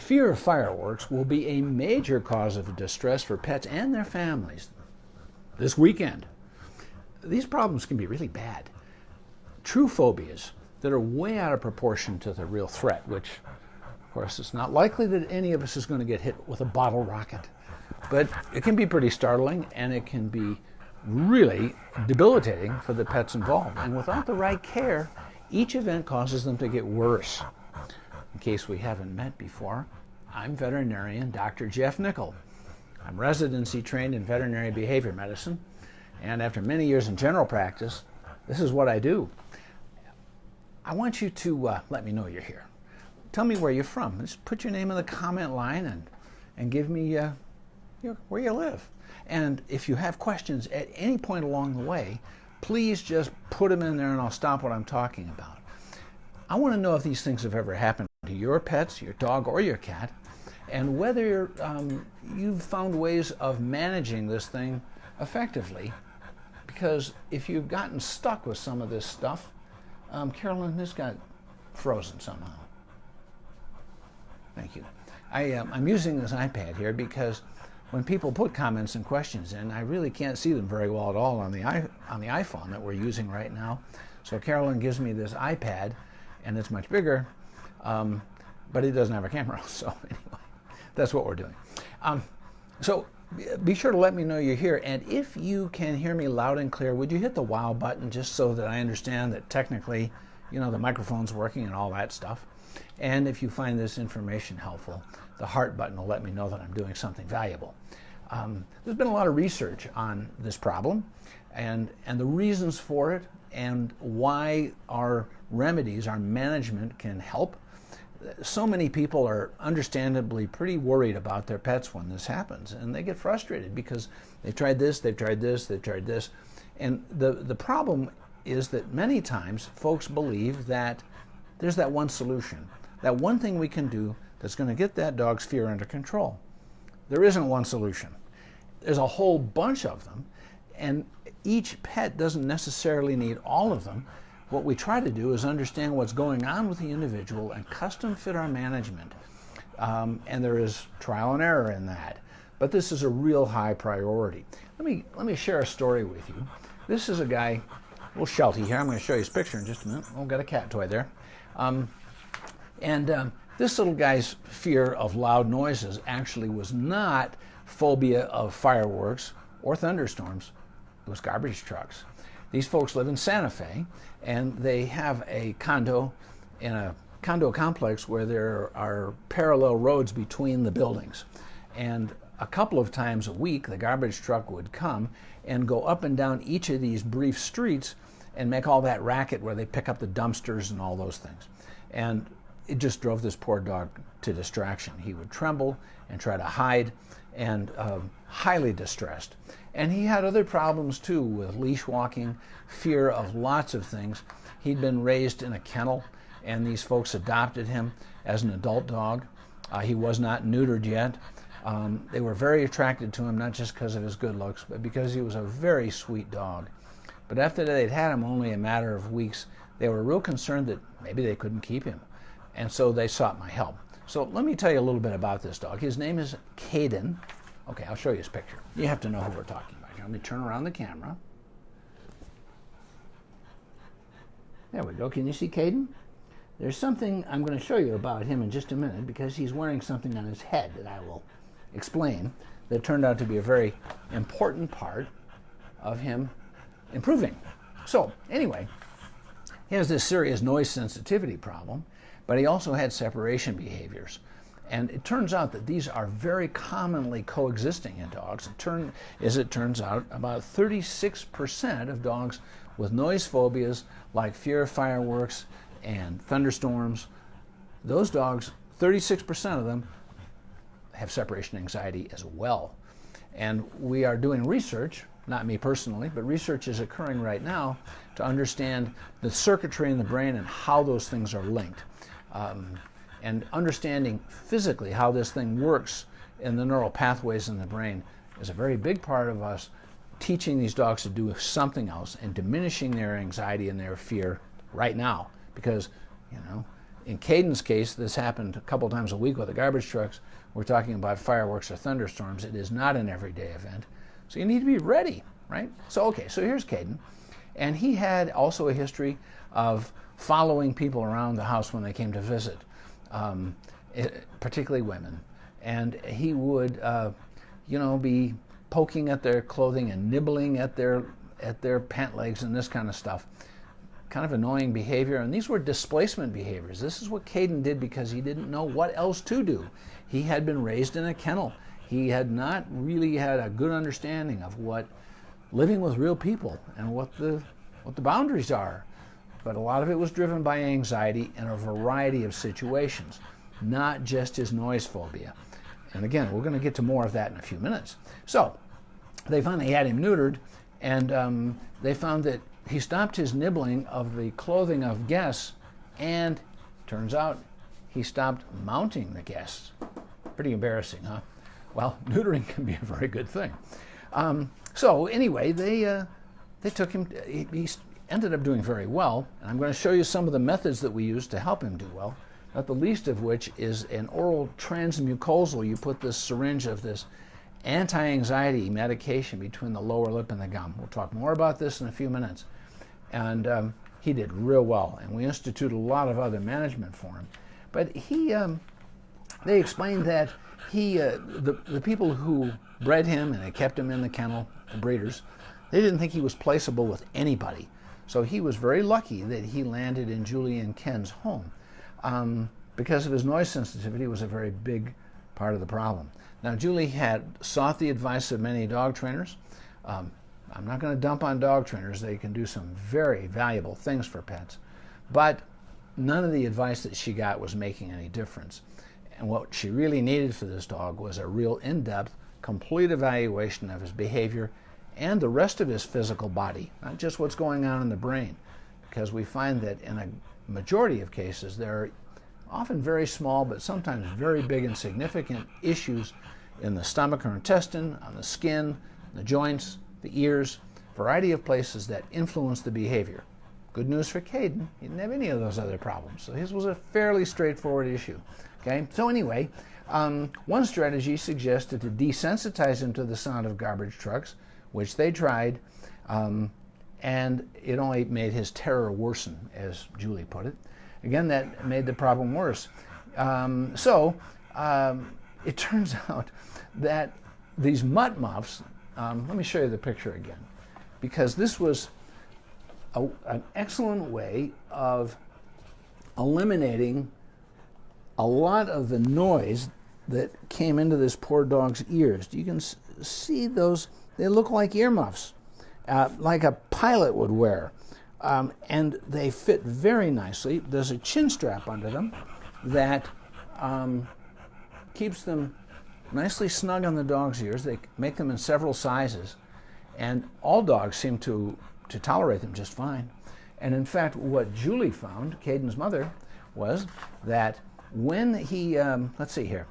Fear of fireworks will be a major cause of distress for pets and their families this weekend. These problems can be really bad. True phobias that are way out of proportion to the real threat, which, of course, it's not likely that any of us is going to get hit with a bottle rocket. But it can be pretty startling, and it can be really debilitating for the pets involved. And without the right care, each event causes them to get worse. In case we haven't met before, I'm veterinarian Dr. Jeff Nickel. I'm residency trained in veterinary behavior medicine, and after many years in general practice, this is what I do. I want you to let me know you're here. Tell me where you're from. Just put your name in the comment line and give me where you live. And if you have questions at any point along the way, please just put them in there and I'll stop what I'm talking about. I want to know if these things have ever happened to your pets, your dog, or your cat, and whether you've found ways of managing this thing effectively. Because if you've gotten stuck with some of this stuff, Carolyn, this got frozen somehow. Thank you. I'm using this iPad here because when people put comments and questions in, I really can't see them very well at all on the iPhone that we're using right now. So Carolyn gives me this iPad, and it's much bigger, but it doesn't have a camera. So anyway, that's what we're doing. So be sure to let me know you're here, and if you can hear me loud and clear, would you hit the wow button just so that I understand that technically, the microphone's working and all that stuff. And if you find this information helpful, the heart button will let me know that I'm doing something valuable. There's been a lot of research on this problem and the reasons for it and why our remedies, our management can help. So many people are understandably pretty worried about their pets when this happens, and they get frustrated because they've tried this, they've tried this, they've tried this. And the problem is that many times folks believe that there's that one solution, that one thing we can do that's going to get that dog's fear under control. There isn't one solution. There's a whole bunch of them, and each pet doesn't necessarily need all of them. What we try to do is understand what's going on with the individual and custom fit our management. And there is trial and error in that. But this is a real high priority. Let me share a story with you. This is a guy, little Sheltie here. I'm going to show you his picture in just a minute. Oh, got a cat toy there. This little guy's fear of loud noises actually was not phobia of fireworks or thunderstorms. It was garbage trucks. These folks live in Santa Fe, and they have a condo in a condo complex where there are parallel roads between the buildings. And a couple of times a week, the garbage truck would come and go up and down each of these brief streets and make all that racket where they pick up the dumpsters and all those things. And it just drove this poor dog to distraction. He would tremble and try to hide, and highly distressed. And he had other problems too with leash walking, fear of lots of things. He'd been raised in a kennel, and these folks adopted him as an adult dog. He was not neutered yet. They were very attracted to him, not just because of his good looks, but because he was a very sweet dog. But after they'd had him only a matter of weeks, they were real concerned that maybe they couldn't keep him. And so they sought my help. So let me tell you a little bit about this dog. His name is Caden. Okay, I'll show you his picture. You have to know who we're talking about. Let me turn around the camera. There we go. Can you see Caden? There's something I'm going to show you about him in just a minute because he's wearing something on his head that I will explain that turned out to be a very important part of him improving. So anyway, he has this serious noise sensitivity problem, but he also had separation behaviors. And it turns out that these are very commonly coexisting in dogs. As it turns out, about 36% of dogs with noise phobias like fear of fireworks and thunderstorms, those dogs, 36% of them have separation anxiety as well. And we are doing research, not me personally, but research is occurring right now to understand the circuitry in the brain and how those things are linked. And understanding physically how this thing works in the neural pathways in the brain is a very big part of us teaching these dogs to do something else and diminishing their anxiety and their fear right now. Because, In Caden's case, this happened a couple times a week with the garbage trucks. We're talking about fireworks or thunderstorms. It is not an everyday event. So you need to be ready, right? So here's Caden. And he had also a history of following people around the house when they came to visit, particularly women. And he would, be poking at their clothing and nibbling at their pant legs and this kind of stuff. Kind of annoying behavior. And these were displacement behaviors. This is what Caden did because he didn't know what else to do. He had been raised in a kennel. He had not really had a good understanding of what living with real people and what the boundaries are. But a lot of it was driven by anxiety in a variety of situations, not just his noise phobia. And again, we're going to get to more of that in a few minutes. So they finally had him neutered, and they found that he stopped his nibbling of the clothing of guests, and turns out he stopped mounting the guests. Pretty embarrassing, huh? Well, neutering can be a very good thing. So anyway, they took him. He ended up doing very well, and I'm going to show you some of the methods that we use to help him do well. Not the least of which is an oral transmucosal. You put this syringe of this anti-anxiety medication between the lower lip and the gum. We'll talk more about this in a few minutes. And he did real well, and we instituted a lot of other management for him. But they explained that the people who bred him and they kept him in the kennel, the breeders, they didn't think he was placeable with anybody. So he was very lucky that he landed in Julie and Ken's home. Because of his noise sensitivity was a very big part of the problem. Now, Julie had sought the advice of many dog trainers. I'm not going to dump on dog trainers. They can do some very valuable things for pets. But none of the advice that she got was making any difference. And what she really needed for this dog was a real in-depth, complete evaluation of his behavior and the rest of his physical body, not just what's going on in the brain. Because we find that in a majority of cases, there are often very small, but sometimes very big and significant issues in the stomach or intestine, on the skin, the joints, the ears, variety of places that influence the behavior. Good news for Caden, he didn't have any of those other problems. So his was a fairly straightforward issue. Okay, so anyway, one strategy suggested to desensitize him to the sound of garbage trucks, which they tried, and it only made his terror worsen, as Julie put it. Again, that made the problem worse. It turns out that these mutt muffs, let me show you the picture again, because this was an excellent way of eliminating a lot of the noise that came into this poor dog's ears. You can see those, they look like earmuffs, like a pilot would wear. And they fit very nicely. There's a chin strap under them that keeps them nicely snug on the dog's ears. They make them in several sizes, and all dogs seem to tolerate them just fine. And in fact, what Julie found, Caden's mother, was that when he, let's see here,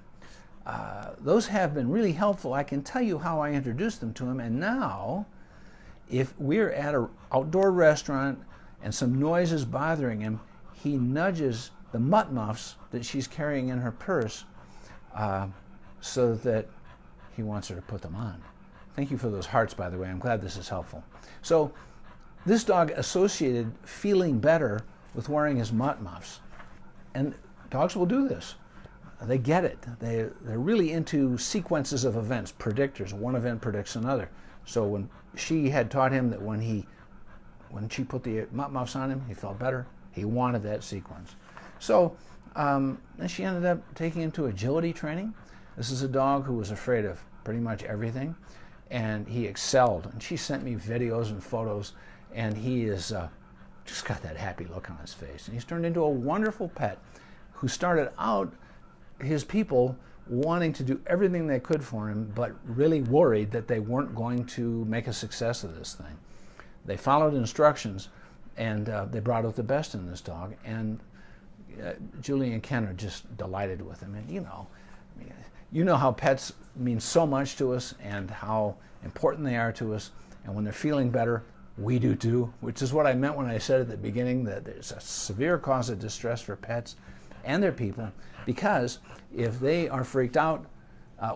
those have been really helpful. I can tell you how I introduced them to him, and now if we're at an outdoor restaurant and some noise is bothering him, he nudges the mutt muffs that she's carrying in her purse so that he wants her to put them on. Thank you for those hearts, by the way. I'm glad this is helpful. So this dog associated feeling better with wearing his mutt muffs. And dogs will do this. They get it. They're really into sequences of events, predictors. One event predicts another. So when she had taught him that when she put the mutt muffs on him, he felt better. He wanted that sequence. So then she ended up taking him to agility training. This is a dog who was afraid of pretty much everything, and he excelled. And she sent me videos and photos, and he is just got that happy look on his face. And he's turned into a wonderful pet who started out his people wanting to do everything they could for him, but really worried that they weren't going to make a success of this thing. They followed instructions, and they brought out the best in this dog. And Julie and Ken are just delighted with him. And you know how pets mean so much to us and how important they are to us. And when they're feeling better, we do too, which is what I meant when I said at the beginning that there's a severe cause of distress for pets. and their people, because if they are freaked out,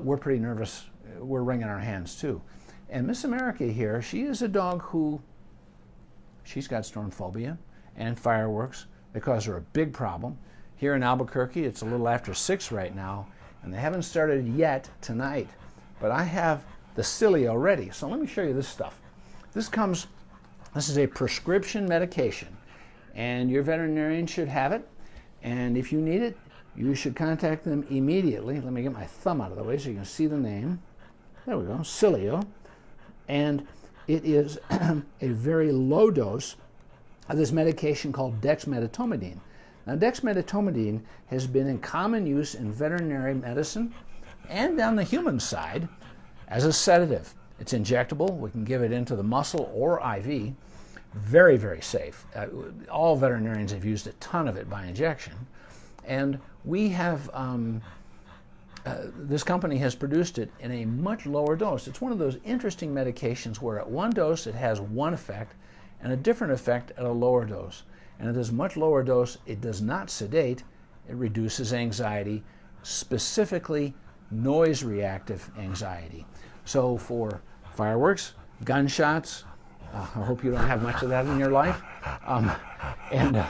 we're pretty nervous. We're wringing our hands too. And Miss America here, she is a dog who, she's got storm phobia and fireworks. They cause her a big problem. Here in Albuquerque, it's a little after 6 right now, and they haven't started yet tonight. But I have the Cilio ready. So let me show you this stuff. This is a prescription medication, and your veterinarian should have it. And if you need it, you should contact them immediately. Let me get my thumb out of the way so you can see the name. There we go, Cilio. And it is a very low dose of this medication called dexmedetomidine. Now, dexmedetomidine has been in common use in veterinary medicine and on the human side as a sedative. It's injectable. We can give it into the muscle or IV. Very, very safe. All veterinarians have used a ton of it by injection. And we have, this company has produced it in a much lower dose. It's one of those interesting medications where at one dose it has one effect and a different effect at a lower dose. And at this much lower dose, it does not sedate, it reduces anxiety, specifically noise reactive anxiety. So for fireworks, gunshots, I hope you don't have much of that in your life, and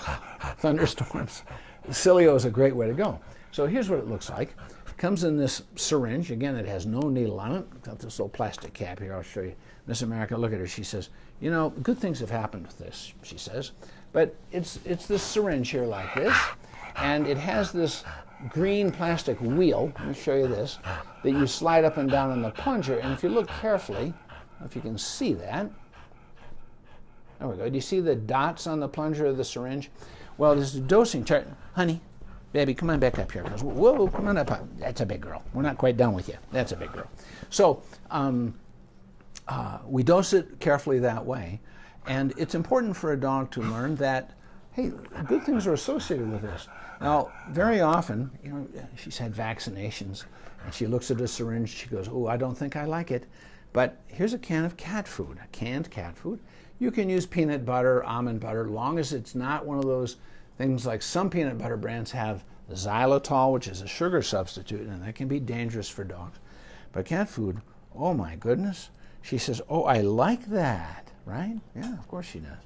thunderstorms, Cilio is a great way to go. So here's what it looks like. It comes in this syringe. Again, it has no needle on it. It's got this little plastic cap here. I'll show you. Miss America, look at her. She says, you know, good things have happened with this, she says. But it's this syringe here like this, and it has this green plastic wheel, let me show you this, that you slide up and down on the plunger, and if you look carefully, I don't know if you can see that. There we go. Do you see the dots on the plunger of the syringe? Well, there's a dosing chart. Honey, baby, come on back up here. Whoa, come on up. That's a big girl. We're not quite done with you. That's a big girl. So we dose it carefully that way. And it's important for a dog to learn that, hey, good things are associated with this. Now, very often, you know, she's had vaccinations, and she looks at a syringe, she goes, oh, I don't think I like it. But here's a can of cat food, canned cat food. You can use peanut butter, almond butter, long as it's not one of those things like some peanut butter brands have xylitol, which is a sugar substitute, and that can be dangerous for dogs. But cat food, oh my goodness. She says, oh, I like that, right? Yeah, of course she does.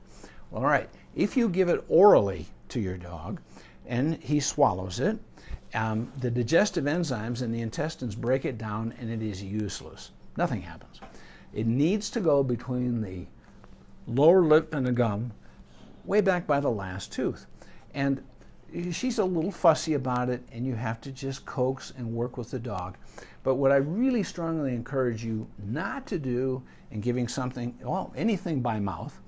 Well, all right, if you give it orally to your dog and he swallows it, the digestive enzymes in the intestines break it down and it is useless. Nothing happens. It needs to go between the lower lip and the gum, way back by the last tooth. And she's a little fussy about it, and you have to just coax and work with the dog. But what I really strongly encourage you not to do in giving something, well, anything by mouth,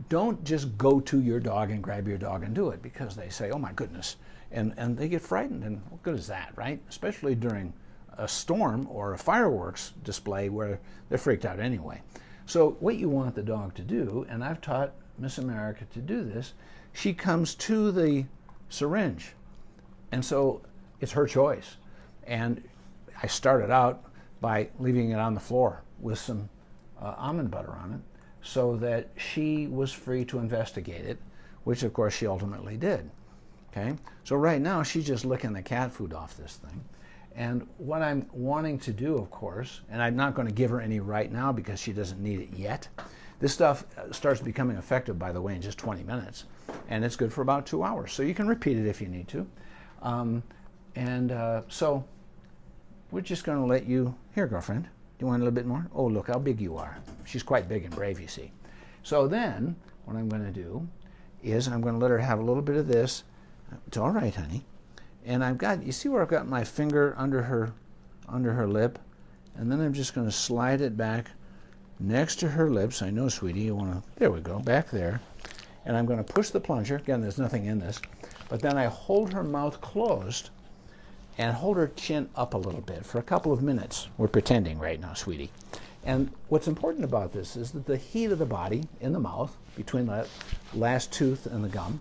don't just go to your dog and grab your dog and do it, because they say, oh my goodness, and they get frightened, and what good is that, right? Especially during a storm or a fireworks display where they're freaked out anyway. So what you want the dog to do, and I've taught Miss America to do this, she comes to the syringe, and so it's her choice. And I started out by leaving it on the floor with some almond butter on it so that she was free to investigate it, which of course she ultimately did. Okay, so right now she's just licking the cat food off this thing. And what I'm wanting to do, of course, and I'm not going to give her any right now because she doesn't need it yet. This stuff starts becoming effective, by the way, in just 20 minutes. And it's good for about 2 hours. So you can repeat it if you need to. So we're just going to let you, here, girlfriend, do you want a little bit more? Oh, look how big you are. She's quite big and brave, you see. So then what I'm going to do is I'm going to let her have a little bit of this. It's all right, honey. And I've got, you see where I've got my finger under her lip? And then I'm just going to slide it back next to her lips. I know, sweetie, you want to, there we go, back there. And I'm going to push the plunger. Again, there's nothing in this. But then I hold her mouth closed and hold her chin up a little bit for a couple of minutes. We're pretending right now, sweetie. And what's important about this is that the heat of the body in the mouth, between the last tooth and the gum,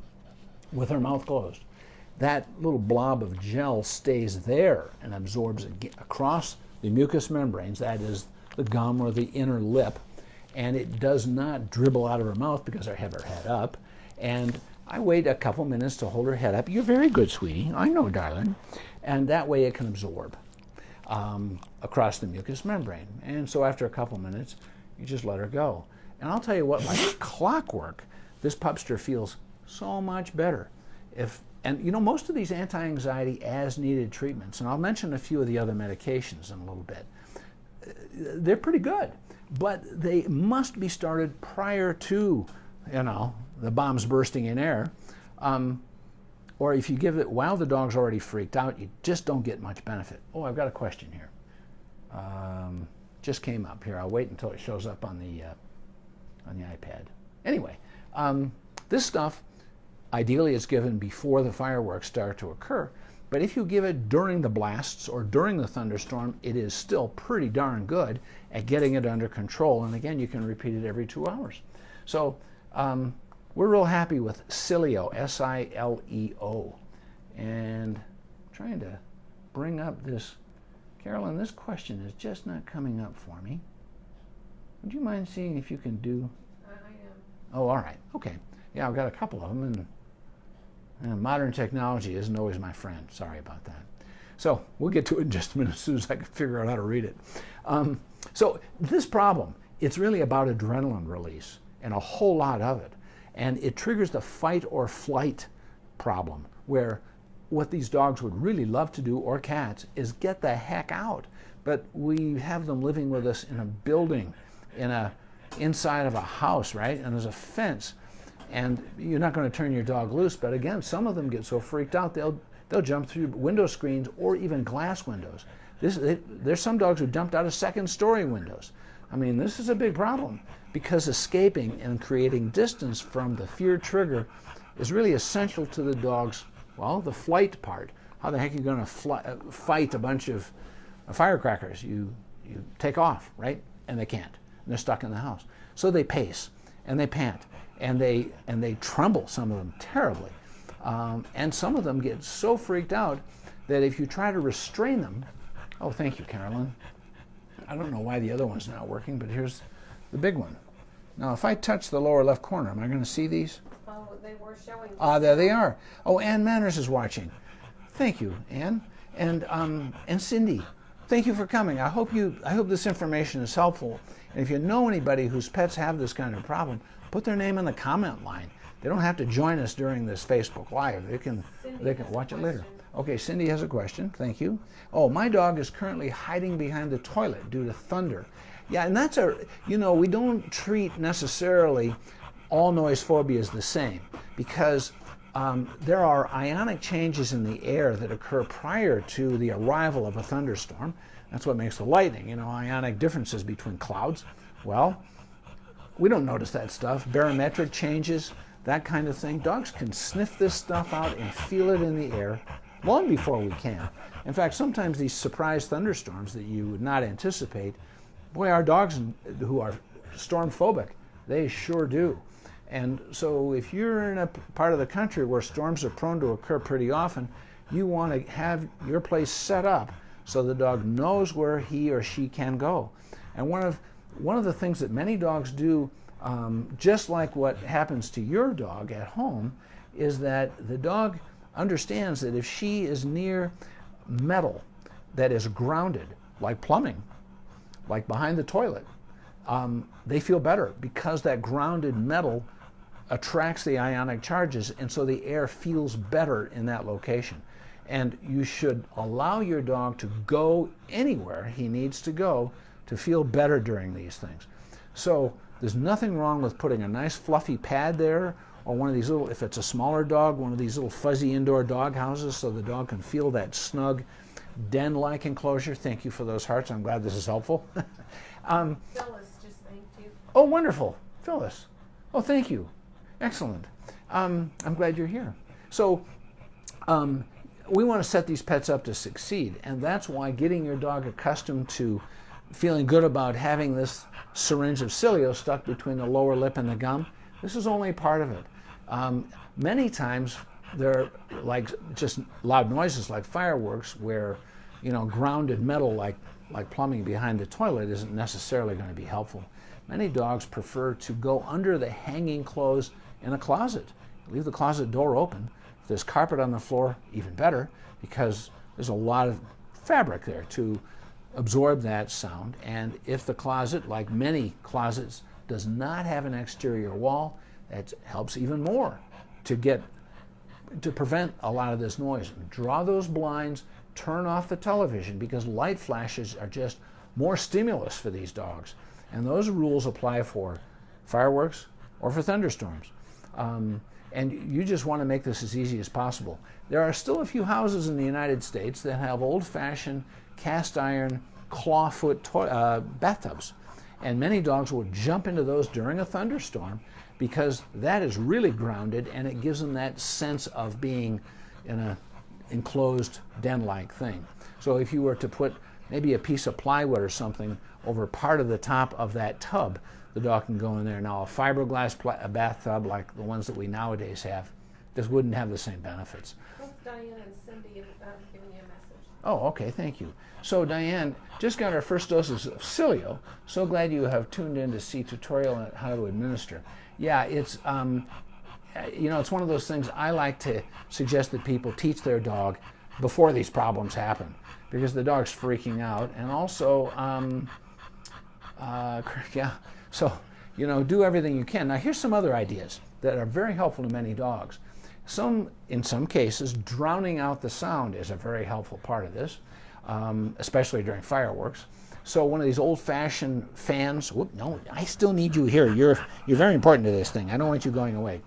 with her mouth closed, that little blob of gel stays there and absorbs across the mucous membranes, that is the gum or the inner lip, and it does not dribble out of her mouth because I have her head up, and I wait a couple minutes to hold her head up. You're very good, sweetie. I know, darling. And that way it can absorb across the mucous membrane. And so after a couple minutes, you just let her go. And I'll tell you what, like clockwork, this pupster feels so much better. And you know, most of these anti-anxiety as-needed treatments, and I'll mention a few of the other medications in a little bit, they're pretty good, but they must be started prior to, you know, the bombs bursting in air. Or if you give it while the dog's already freaked out, you just don't get much benefit. Oh, I've got a question here. Just came up here. I'll wait until it shows up on the iPad. Anyway, this stuff, ideally it's given before the fireworks start to occur, but if you give it during the blasts or during the thunderstorm, it is still pretty darn good at getting it under control. And again, you can repeat it every 2 hours. So we're real happy with Sileo, S-I-L-E-O. And I'm trying to bring up this. Carolyn, this question is just not coming up for me. Would you mind seeing if you can do? I am. Oh, all right. Okay. Yeah, I've got a couple of them, and modern technology isn't always my friend. Sorry about that. So we'll get to it in just a minute as soon as I can figure out how to read it. So this problem, it's really about adrenaline release and a whole lot of it. And it triggers the fight or flight problem, where what these dogs would really love to do, or cats, is get the heck out. But we have them living with us in a building, inside of a house, right? And there's a fence. And you're not going to turn your dog loose, but again, some of them get so freaked out they'll jump through window screens or even glass windows. There's some dogs who jumped out of second-story windows. I mean, this is a big problem, because escaping and creating distance from the fear trigger is really essential to the dog's, well, the flight part. How the heck are you going to fight a bunch of firecrackers? You take off, right? And they can't. And they're stuck in the house. So they pace and they pant. And they tremble, some of them, terribly. And some of them get so freaked out that if you try to restrain them, oh, thank you, Carolyn. I don't know why the other one's not working, but here's the big one. Now, if I touch the lower left corner, am I going to see these? Oh, they were showing. There they are. Oh, Ann Manners is watching. Thank you, Ann. And Cindy, thank you for coming. I hope this information is helpful. And if you know anybody whose pets have this kind of problem, put their name in the comment line. They don't have to join us during this Facebook Live. They can watch it later. Okay, Cindy has a question. Thank you. Oh, my dog is currently hiding behind the toilet due to thunder. Yeah, and that's we don't treat necessarily all noise phobias the same, because there are ionic changes in the air that occur prior to the arrival of a thunderstorm. That's what makes the lightning, ionic differences between clouds. Well, we don't notice that stuff. Barometric changes, that kind of thing. Dogs can sniff this stuff out and feel it in the air long before we can. In fact, sometimes these surprise thunderstorms that you would not anticipate, boy, our dogs who are storm phobic, they sure do. And so if you're in a part of the country where storms are prone to occur pretty often, you want to have your place set up so the dog knows where he or she can go. And one of the things that many dogs do, just like what happens to your dog at home, is that the dog understands that if she is near metal that is grounded, like plumbing, like behind the toilet, they feel better, because that grounded metal attracts the ionic charges, and so the air feels better in that location. And you should allow your dog to go anywhere he needs to go to feel better during these things. So there's nothing wrong with putting a nice fluffy pad there, or one of these little, if it's a smaller dog, one of these little fuzzy indoor dog houses, so the dog can feel that snug den-like enclosure. Thank you for those hearts. I'm glad this is helpful. Phyllis just thanked you. Oh, wonderful. Phyllis. Oh, thank you. Excellent. I'm glad you're here. So we want to set these pets up to succeed, and that's why getting your dog accustomed to feeling good about having this syringe of Sileo stuck between the lower lip and the gum, this is only part of it. Many times they're like just loud noises like fireworks, where grounded metal like plumbing behind the toilet isn't necessarily going to be helpful. Many dogs prefer to go under the hanging clothes in a closet. leave the closet door open. If there's carpet on the floor, even better, because there's a lot of fabric there to absorb that sound. And if the closet, like many closets, does not have an exterior wall, that helps even more to prevent a lot of this noise. Draw those blinds, turn off the television, because light flashes are just more stimulus for these dogs. And those rules apply for fireworks or for thunderstorms. And you just want to make this as easy as possible. There are still a few houses in the United States that have old-fashioned cast iron clawfoot bathtubs. And many dogs will jump into those during a thunderstorm because that is really grounded, and it gives them that sense of being in an enclosed den-like thing. So if you were to put maybe a piece of plywood or something over part of the top of that tub, the dog can go in there. Now, a fiberglass bathtub like the ones that we nowadays have just wouldn't have the same benefits. Both Diane and Cindy have given you a message. Oh, okay, thank you. So Diane just got our first doses of Cilio. So glad you have tuned in to see tutorial on how to administer. Yeah, it's it's one of those things I like to suggest that people teach their dog before these problems happen, because the dog's freaking out, and also so do everything you can. Now here's some other ideas that are very helpful to many dogs. In some cases, drowning out the sound is a very helpful part of this, especially during fireworks. So one of these old-fashioned fans. Whoop, no, I still need you here. You're very important to this thing. I don't want you going away.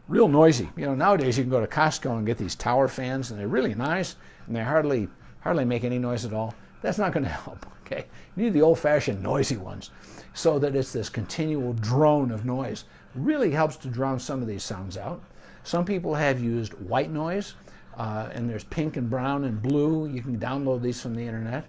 Real noisy. Nowadays you can go to Costco and get these tower fans, and they're really nice, and they hardly make any noise at all. That's not going to help. Okay, you need the old-fashioned noisy ones, so that it's this continual drone of noise. Really helps to drown some of these sounds out. Some people have used white noise, and there's pink and brown and blue. You can download these from the internet,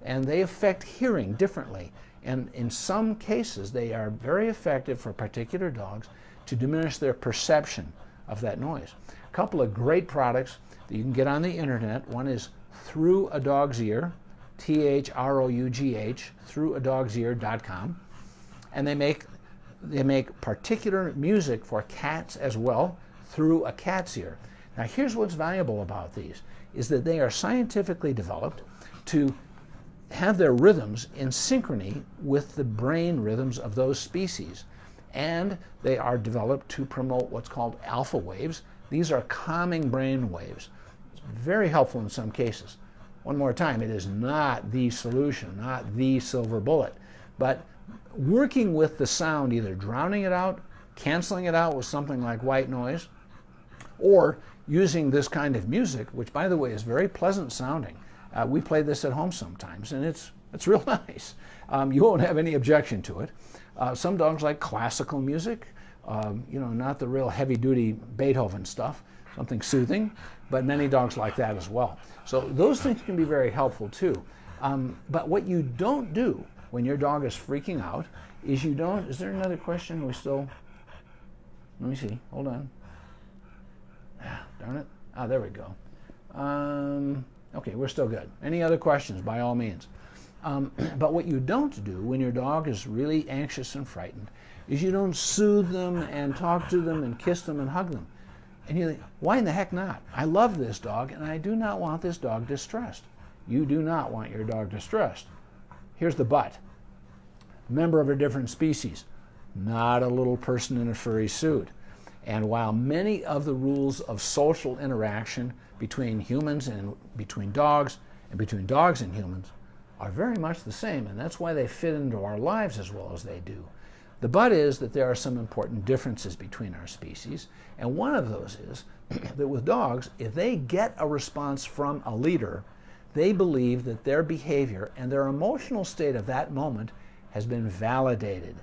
and they affect hearing differently. And in some cases, they are very effective for particular dogs to diminish their perception of that noise. A couple of great products that you can get on the internet. One is Through a Dog's Ear, THROUGH, throughadogs'ear.com, and they make particular music for cats as well, Through a Cat's Ear. Now here's what's valuable about these, is that they are scientifically developed to have their rhythms in synchrony with the brain rhythms of those species. And they are developed to promote what's called alpha waves. These are calming brain waves. It's very helpful in some cases. One more time, it is not the solution, not the silver bullet, but working with the sound, either drowning it out, canceling it out with something like white noise, or using this kind of music, which by the way is very pleasant sounding. We play this at home sometimes, and it's real nice. You won't have any objection to it. Some dogs like classical music, not the real heavy-duty Beethoven stuff, something soothing, but many dogs like that as well. So those things can be very helpful too. But what you don't do when your dog is freaking out is is there another question? Let me see, hold on. Darn it. There we go. Okay, we're still good. Any other questions, by all means. But what you don't do when your dog is really anxious and frightened is you don't soothe them and talk to them and kiss them and hug them. And you think, why in the heck not? I love this dog, and I do not want this dog distressed. You do not want your dog distressed. Here's the but. Member of a different species, not a little person in a furry suit. And while many of the rules of social interaction between humans and between dogs and humans are very much the same, and that's why they fit into our lives as well as they do. The but is that there are some important differences between our species, and one of those is that with dogs, if they get a response from a leader, they believe that their behavior and their emotional state of that moment has been validated.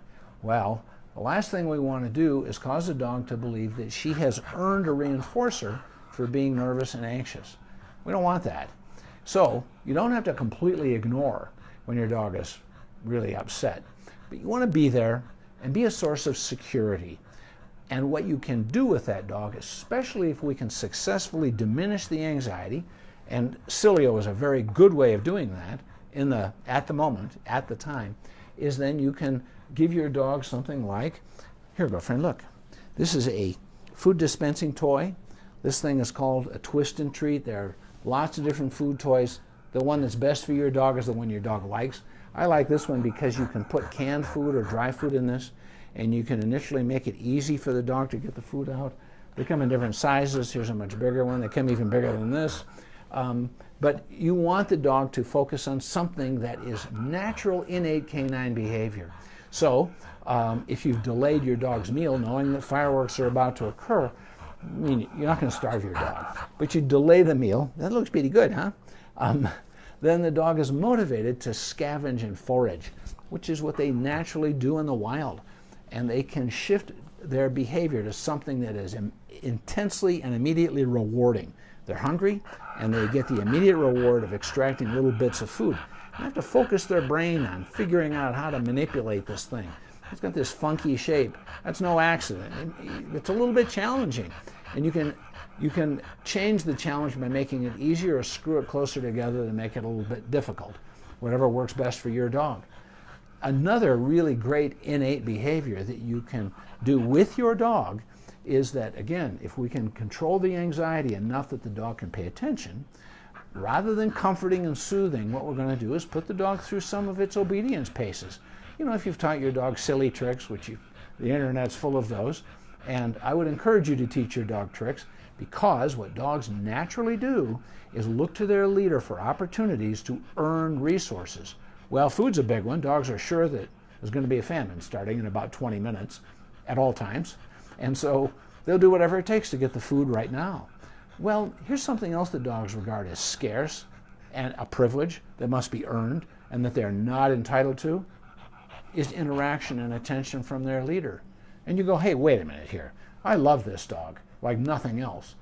Well, the last thing we want to do is cause a dog to believe that she has earned a reinforcer for being nervous and anxious. We don't want that. So you don't have to completely ignore when your dog is really upset, but you want to be there and be a source of security. And what you can do with that dog, especially if we can successfully diminish the anxiety, and Cilio is a very good way of doing that at the time, is then you can give your dog something like, here, girlfriend, look. This is a food dispensing toy. This thing is called a twist and treat. There are lots of different food toys. The one that's best for your dog is the one your dog likes. I like this one because you can put canned food or dry food in this, and you can initially make it easy for the dog to get the food out. They come in different sizes. Here's a much bigger one. They come even bigger than this. But you want the dog to focus on something that is natural, innate canine behavior. So if you've delayed your dog's meal, knowing that fireworks are about to occur, I mean, you're not going to starve your dog, but you delay the meal. That looks pretty good, huh? Then the dog is motivated to scavenge and forage, which is what they naturally do in the wild. And they can shift their behavior to something that is intensely and immediately rewarding. They're hungry, and they get the immediate reward of extracting little bits of food. They have to focus their brain on figuring out how to manipulate this thing. It's got this funky shape. That's no accident. It's a little bit challenging. And you can change the challenge by making it easier or screw it closer together to make it a little bit difficult, whatever works best for your dog. Another really great innate behavior that you can do with your dog is that, again, if we can control the anxiety enough that the dog can pay attention, rather than comforting and soothing, what we're going to do is put the dog through some of its obedience paces. You know, if you've taught your dog silly tricks, which the internet's full of those, and I would encourage you to teach your dog tricks, because what dogs naturally do is look to their leader for opportunities to earn resources. Well, food's a big one. Dogs are sure that there's going to be a famine starting in about 20 minutes at all times. And so they'll do whatever it takes to get the food right now. Well, here's something else that dogs regard as scarce and a privilege that must be earned and that they're not entitled to, is interaction and attention from their leader. And you go, hey, wait a minute here. I love this dog like nothing else.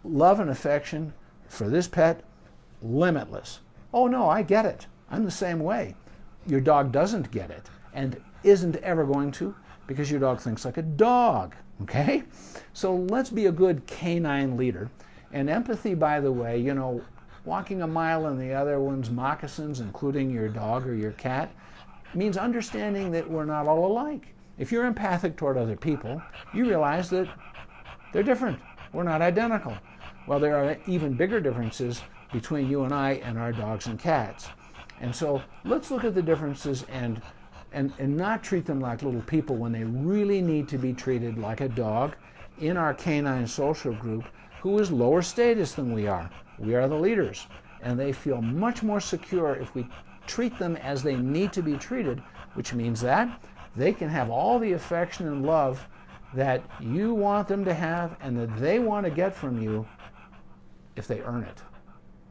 Love and affection for this pet, limitless. Oh no, I get it. I'm the same way. Your dog doesn't get it and isn't ever going to, because your dog thinks like a dog, okay? So let's be a good canine leader. And empathy, by the way, you know, walking a mile in the other one's moccasins, including your dog or your cat, means understanding that we're not all alike. If you're empathic toward other people, you realize that they're different. We're not identical. Well, there are even bigger differences between you and I and our dogs and cats. And so let's look at the differences and not treat them like little people when they really need to be treated like a dog in our canine social group who is lower status than we are. We are the leaders, and they feel much more secure if we treat them as they need to be treated, which means that they can have all the affection and love that you want them to have and that they want to get from you if they earn it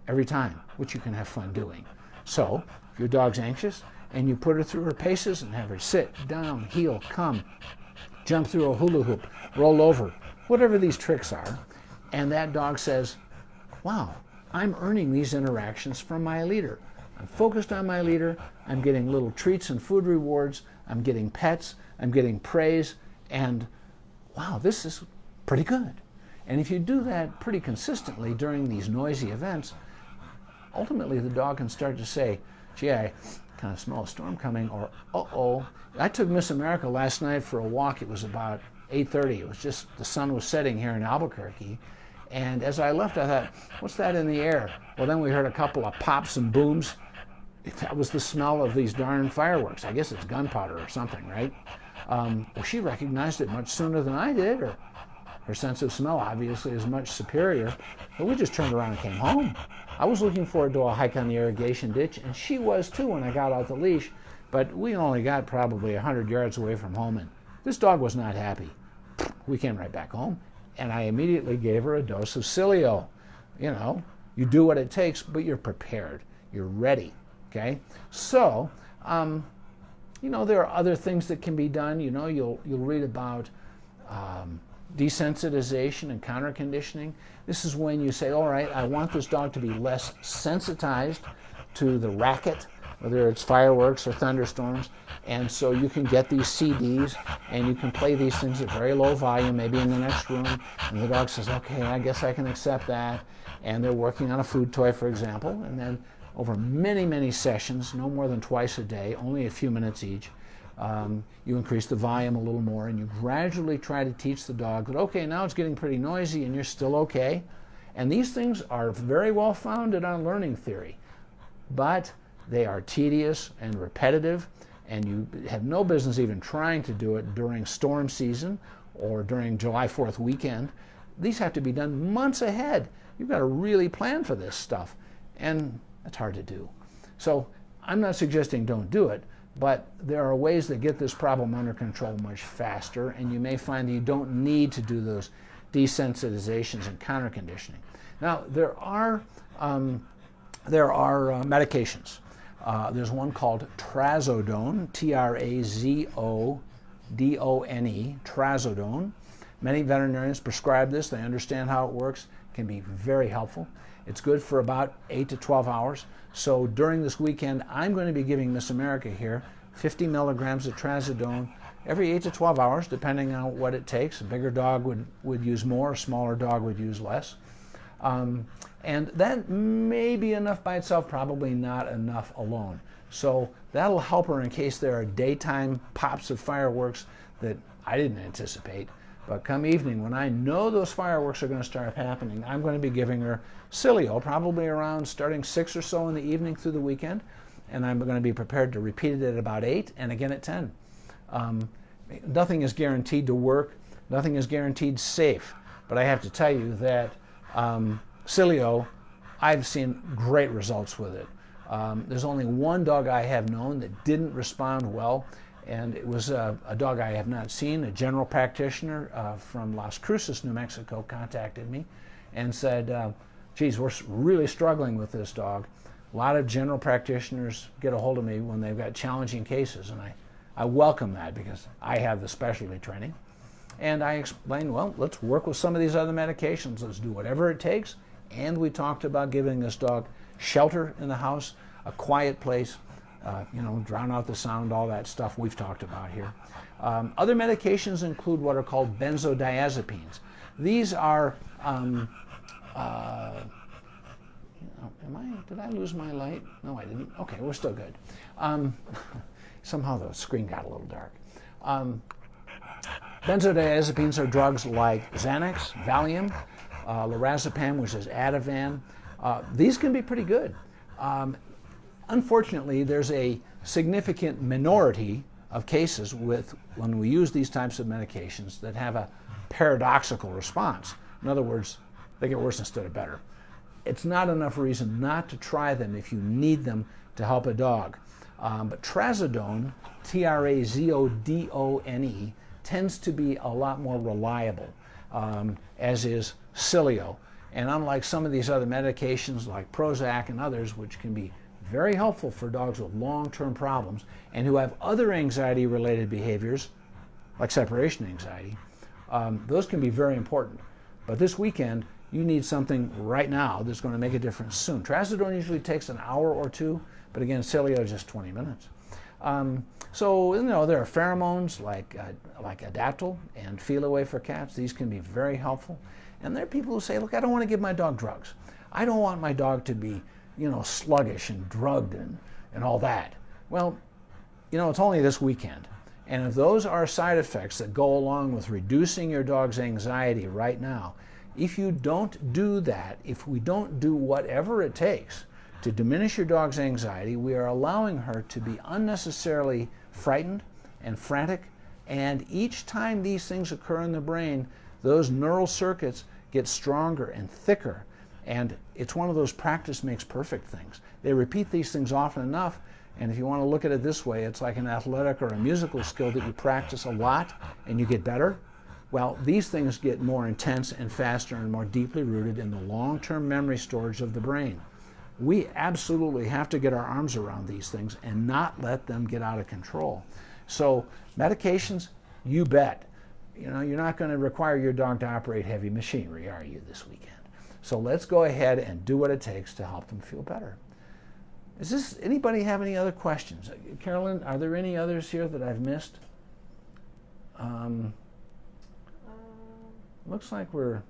every time, which you can have fun doing. So if your dog's anxious and you put her through her paces and have her sit, down, heel, come, jump through a hula hoop, roll over, whatever these tricks are, and that dog says, wow, I'm earning these interactions from my leader. I'm focused on my leader, I'm getting little treats and food rewards, I'm getting pets, I'm getting praise, and wow, this is pretty good. And if you do that pretty consistently during these noisy events, ultimately the dog can start to say, gee, I kind of smell a storm coming, or uh-oh. I took Miss America last night for a walk. It was about 8:30. It was just, the sun was setting here in Albuquerque. And as I left, I thought, what's that in the air? Well, then we heard a couple of pops and booms. That was the smell of these darn fireworks. I guess it's gunpowder or something, right? Well, she recognized it much sooner than I did, or her sense of smell obviously is much superior. But we just turned around and came home. I was looking forward to a hike on the irrigation ditch, and she was too when I got out the leash, but we only got probably 100 yards away from home, and this dog was not happy. We came right back home, and I immediately gave her a dose of Cilio. You know, you do what it takes, but you're prepared. You're ready, okay? So, you know, there are other things that can be done. You know, you'll read about desensitization and counter-conditioning. This is when you say, all right, I want this dog to be less sensitized to the racket, whether it's fireworks or thunderstorms, and so you can get these CDs and you can play these things at very low volume, maybe in the next room, and the dog says, okay, I guess I can accept that, and they're working on a food toy, for example, and then over many, many sessions, no more than twice a day, only a few minutes each, You increase the volume a little more, and you gradually try to teach the dog that, okay, now it's getting pretty noisy and you're still okay. And these things are very well founded on learning theory, but they are tedious and repetitive, and you have no business even trying to do it during storm season or during July 4th weekend. These have to be done months ahead. You've got to really plan for this stuff, and it's hard to do. So I'm not suggesting don't do it, but there are ways that get this problem under control much faster, and you may find that you don't need to do those desensitizations and counter-conditioning. Now, there are medications. There's one called trazodone, T-R-A-Z-O-D-O-N-E, trazodone. Many veterinarians prescribe this. They understand how it works. It can be very helpful. It's good for about 8 to 12 hours. So during this weekend, I'm going to be giving Miss America here 50 milligrams of trazodone every 8 to 12 hours, depending on what it takes. A bigger dog would use more, a smaller dog would use less. And that may be enough by itself, probably not enough alone. So that'll help her in case there are daytime pops of fireworks that I didn't anticipate. But come evening, when I know those fireworks are going to start happening, I'm going to be giving her Cilio, probably around starting 6 or so in the evening through the weekend. And I'm going to be prepared to repeat it at about 8 and again at 10. Nothing is guaranteed to work. Nothing is guaranteed safe. But I have to tell you that Cilio, I've seen great results with it. There's only one dog I have known that didn't respond well, and it was a dog I have not seen. A general practitioner from Las Cruces, New Mexico, contacted me and said, geez, we're really struggling with this dog. A lot of general practitioners get a hold of me when they've got challenging cases, and I welcome that because I have the specialty training. And I explained, well, let's work with some of these other medications. Let's do whatever it takes. And we talked about giving this dog shelter in the house, a quiet place, drown out the sound, all that stuff we've talked about here. Other medications include what are called Benzodiazepines. These are, did I lose my light? No, I didn't. Okay, we're still good. Somehow the screen got a little dark. Benzodiazepines are drugs like Xanax, Valium, lorazepam, which is Ativan. These can be pretty good. Unfortunately, there's a significant minority of cases when we use these types of medications that have a paradoxical response. In other words, they get worse instead of better. It's not enough reason not to try them if you need them to help a dog. But trazodone, T-R-A-Z-O-D-O-N-E, tends to be a lot more reliable, as is Cilio. And unlike some of these other medications like Prozac and others, which can be very helpful for dogs with long-term problems and who have other anxiety-related behaviors, like separation anxiety, those can be very important. But this weekend, you need something right now that's going to make a difference soon. Trazodone usually takes an hour or two, but again, Cilio just 20 minutes. So there are pheromones like Adaptil and Feel Away for cats. These can be very helpful. And there are people who say, look, I don't want to give my dog drugs. I don't want my dog to be, sluggish and drugged and all that. Well, it's only this weekend. And if those are side effects that go along with reducing your dog's anxiety right now, if you don't do that, if we don't do whatever it takes to diminish your dog's anxiety, we are allowing her to be unnecessarily frightened and frantic. And each time these things occur in the brain, those neural circuits get stronger and thicker. And it's one of those practice makes perfect things. They repeat these things often enough, and if you want to look at it this way, it's like an athletic or a musical skill that you practice a lot and you get better. Well, these things get more intense and faster and more deeply rooted in the long-term memory storage of the brain. We absolutely have to get our arms around these things and not let them get out of control. So medications, you bet. You're not going to require your dog to operate heavy machinery, are you, this weekend? So let's go ahead and do what it takes to help them feel better. Anybody have any other questions? Carolyn, are there any others here that I've missed? Looks like we're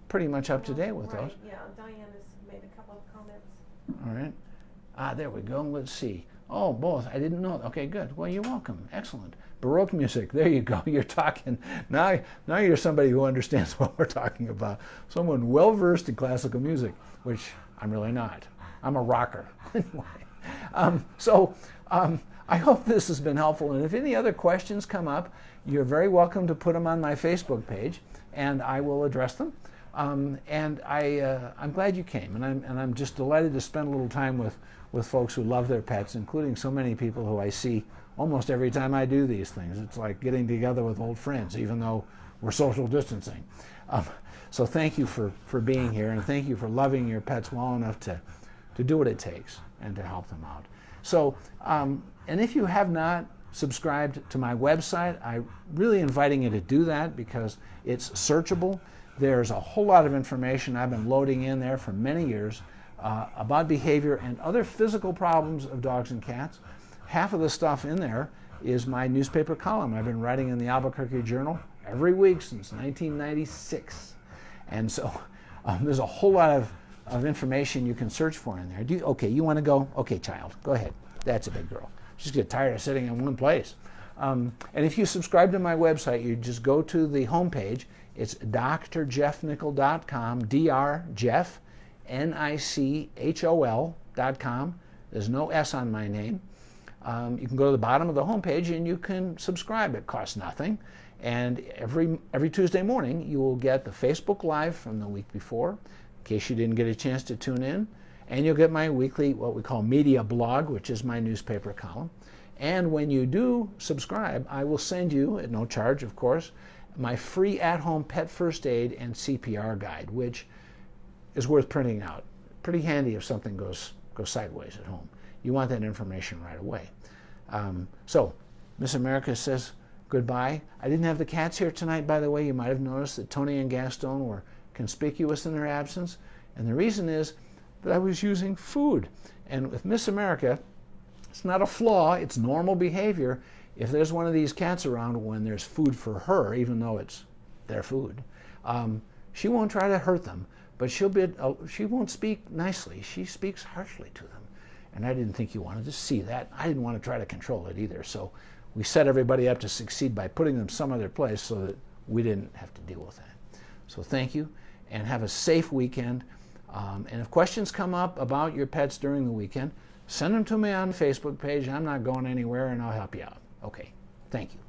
pretty much up to date with those. Yeah, Diane has made a couple of comments. All right. There we go. Let's see. Oh, both. I didn't know. Okay, good. Well, you're welcome. Excellent. Baroque music. There you go. You're talking. Now you're somebody who understands what we're talking about. Someone well versed in classical music, which I'm really not. I'm a rocker. Anyway, I hope this has been helpful. And if any other questions come up, you're very welcome to put them on my Facebook page, and I will address them. I'm glad you came, and I'm just delighted to spend a little time with folks who love their pets, including so many people who I see almost every time I do these things. It's like getting together with old friends, even though we're social distancing. So thank you for being here, and thank you for loving your pets well enough to do what it takes and to help them out. So, and if you have not subscribed to my website, I'm really inviting you to do that because it's searchable. There's a whole lot of information I've been loading in there for many years about behavior and other physical problems of dogs and cats. Half of the stuff in there is my newspaper column I've been writing in the Albuquerque Journal every week since 1996. And so there's a whole lot of information you can search for in there. Okay, you want to go? Okay, child, go ahead. That's a big girl. She's get tired of sitting in one place. And if you subscribe to my website, you just go to the homepage. It's drjeffnicol.com, drjeff, NICHOL.com. There's no S on my name. You can go to the bottom of the homepage and you can subscribe. It costs nothing. And every Tuesday morning, you will get the Facebook Live from the week before, in case you didn't get a chance to tune in. And you'll get my weekly, what we call media blog, which is my newspaper column. And when you do subscribe, I will send you, at no charge, of course, my free at-home pet first aid and CPR guide, which is worth printing out. Pretty handy if something goes sideways at home. You want that information right away. So, Miss America says goodbye. I didn't have the cats here tonight, by the way. You might have noticed that Tony and Gaston were conspicuous in their absence. And the reason is that I was using food. And with Miss America, it's not a flaw, it's normal behavior. If there's one of these cats around when there's food for her, even though it's their food, she won't try to hurt them, but she won't speak nicely. She speaks harshly to them. And I didn't think you wanted to see that. I didn't want to try to control it either. So we set everybody up to succeed by putting them some other place so that we didn't have to deal with that. So thank you, and have a safe weekend. And if questions come up about your pets during the weekend, send them to me on the Facebook page. I'm not going anywhere, and I'll help you out. Okay, thank you.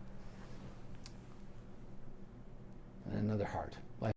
And another heart.